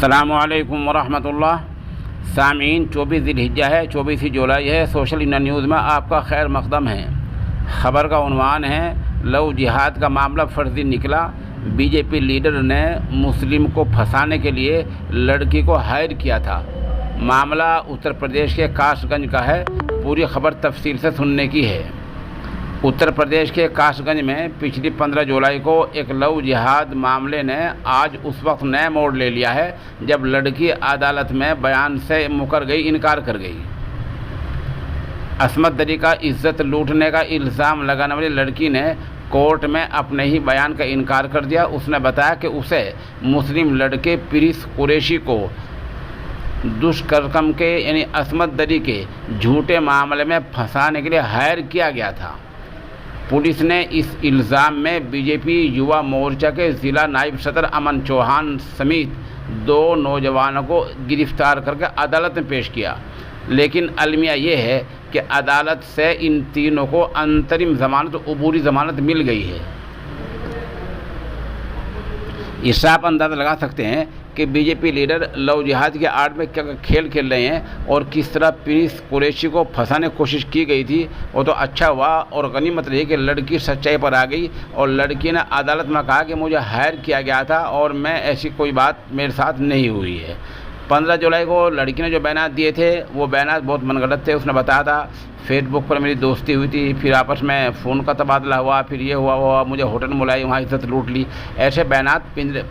अस्सलामुअलैकुम वरहमतुल्लाह। सामीन 24 ज़िलहिज्जा है, 24 जुलाई है। सोशल इंडिया न्यूज़ में आपका खैर मकदम है। ख़बर का उन्वान है, लव जिहाद का मामला फर्जी निकला। बीजेपी लीडर ने मुस्लिम को फंसाने के लिए लड़की को हायर किया था। मामला उत्तर प्रदेश के कासगंज का है। पूरी खबर तफसील से सुनने की है। उत्तर प्रदेश के कासगंज में पिछली 15 जुलाई को एक लव जिहाद मामले ने आज उस वक्त नया मोड़ ले लिया है जब लड़की अदालत में बयान से मुकर गई, इनकार कर गई। असमत दरी का इज्जत लूटने का इल्ज़ाम लगाने वाली लड़की ने कोर्ट में अपने ही बयान का इनकार कर दिया। उसने बताया कि उसे मुस्लिम लड़के प्रिंस कुरैशी को दुष्कर्म के यानी असमत दरी के झूठे मामले में फंसाने के लिए हायर किया गया था। पुलिस ने इस इल्ज़ाम में बीजेपी युवा मोर्चा के ज़िला नायब सदर अमन चौहान समेत 2 नौजवानों को गिरफ्तार करके अदालत में पेश किया। लेकिन अलमिया ये है कि अदालत से इन तीनों को अंतरिम ज़मानत, अबूरी ज़मानत मिल गई है। इससे आप अंदाज़ा लगा सकते हैं कि बीजेपी लीडर लव जिहाद के आड़ में क्या खेल खेल रहे हैं और किस तरह प्रिंस कुरैशी को फंसाने की कोशिश की गई थी। वो तो अच्छा हुआ और गनीमत रही कि लड़की सच्चाई पर आ गई और लड़की ने अदालत में कहा कि मुझे हायर किया गया था और मैं ऐसी कोई बात मेरे साथ नहीं हुई है। 15 जुलाई को लड़की ने जो बयान दिए थे वो बयान बहुत मनगढ़ंत थे। उसने बताया था फेसबुक पर मेरी दोस्ती हुई थी, फिर आपस में फ़ोन का तबादला हुआ, फिर ये हुआ मुझे होटल में बुलाई, वहाँ इज्जत लूट ली। ऐसे बयान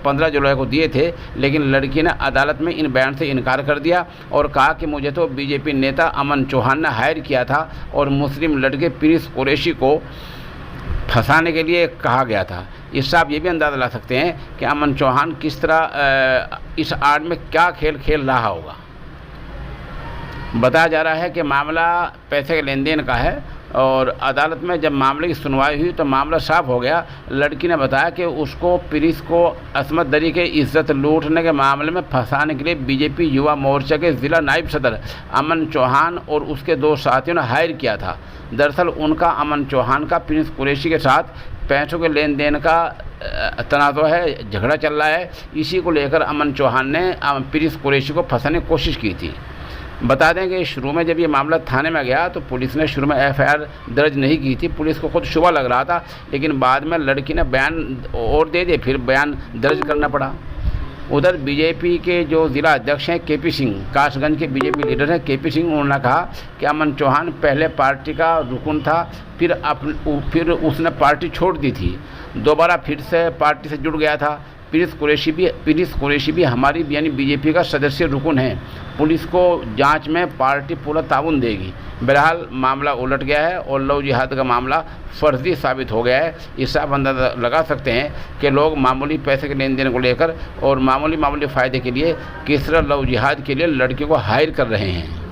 15 जुलाई को दिए थे। लेकिन लड़की ने अदालत में इन बयान से इनकार कर दिया और कहा कि मुझे तो बीजेपी नेता अमन चौहान ने हायर किया था और मुस्लिम लड़के प्रिंस कुरैशी को फंसाने के लिए कहा गया था। इससे आप ये भी अंदाज़ा ला सकते हैं कि अमन चौहान किस तरह इस आड़ में क्या खेल खेल रहा होगा। बताया जा रहा है कि मामला पैसे के लेन देन का है और अदालत में जब मामले की सुनवाई हुई तो मामला साफ हो गया। लड़की ने बताया कि उसको प्रिंस को असमत दरी के इज्जत लूटने के मामले में फंसाने के लिए बीजेपी युवा मोर्चा के ज़िला नायब सदर अमन चौहान और उसके 2 साथियों ने हायर किया था। दरअसल उनका अमन चौहान का प्रिंस कुरैशी के साथ पैसों के लेन देन का तनाज़ुर है, झगड़ा चल रहा है। इसी को लेकर अमन चौहान ने प्रिंस कुरैशी को फंसाने की कोशिश की थी। बता दें कि शुरू में जब ये मामला थाने में गया तो पुलिस ने शुरू में एफआईआर दर्ज नहीं की थी। पुलिस को खुद शुबा लग रहा था, लेकिन बाद में लड़की ने बयान और दे दिए, फिर बयान दर्ज करना पड़ा। उधर बीजेपी के जो ज़िला अध्यक्ष हैं केपी सिंह, कासगंज के बीजेपी लीडर हैं केपी सिंह, उन्होंने कहा कि अमन चौहान पहले पार्टी का रुकन था, फिर उसने पार्टी छोड़ दी थी, दोबारा फिर से पार्टी से जुड़ गया था। प्रिंस कुरैशी भी हमारी यानी बीजेपी का सदस्य रुकन है। पुलिस को जांच में पार्टी पूरा ताउन देगी। बहरहाल मामला उलट गया है और लव जिहाद का मामला फर्जी साबित हो गया है। इससे आप अंदाज़ा लगा सकते हैं कि लोग मामूली पैसे के लेन देन को लेकर और मामूली फ़ायदे के लिए किस तरह लव जिहाद के लिए लड़कियों को हायर कर रहे हैं।